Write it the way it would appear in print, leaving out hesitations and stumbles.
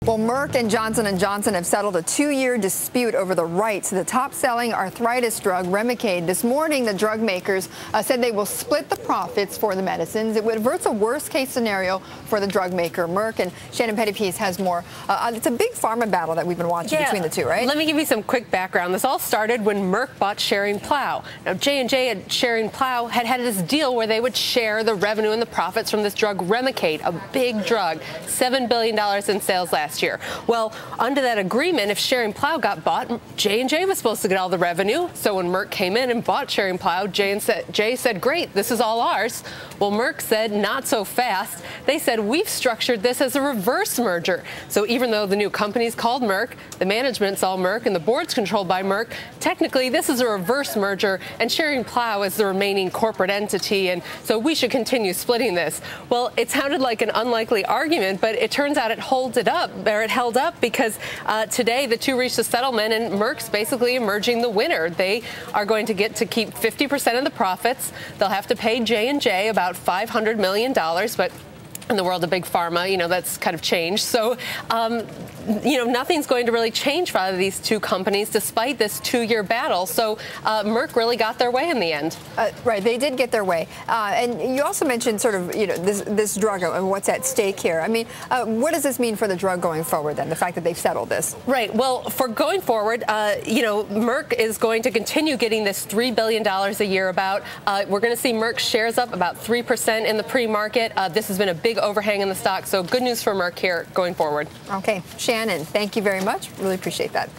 Well, Merck and Johnson & Johnson have settled a 2-year dispute over the rights to the top-selling arthritis drug Remicade. This morning, the drug makers said they will split the profits for the medicines. It would avert a worst-case scenario for the drug maker, Merck. And Shannon Pettypiece has more. It's a big pharma battle that we've been watching between the two, right? Let me give you some quick background. This all started when Merck bought Schering-Plough. Now, J&J and Schering-Plough had this deal where they would share the revenue and the profits from this drug Remicade, a big drug, $7 billion in sales last year. Well, under that agreement, if Schering-Plough got bought, J&J was supposed to get all the revenue. So when Merck came in and bought Schering-Plough, J said, great, this is all ours. Well, Merck said, not so fast. They said, we've structured this as a reverse merger. So even though the new company's called Merck, the management's all Merck, and the board's controlled by Merck, technically this is a reverse merger, and Schering-Plough is the remaining corporate entity, and so we should continue splitting this. Well, it sounded like an unlikely argument, but it turns out it held up because today the two reached a settlement, and Merck's basically emerging the winner. They are going to get to keep 50% of the profits. They'll have to pay J&J about $500 million, but in the world of big pharma, you know, that's kind of changed. So, you know, nothing's going to really change for either of these two companies despite this 2-year battle. So Merck really got their way in the end. Right, they did get their way. And you also mentioned sort of, you know, this drug and what's at stake here. I mean, what does this mean for the drug going forward then, the fact that they've settled this? Right, well, for going forward, you know, Merck is going to continue getting this $3 billion a year about. We're going to see Merck shares up about 3% in the pre-market. This has been a big overhang in the stock, so good news for Merck here going forward. Okay, Shannon, thank you very much. Really appreciate that.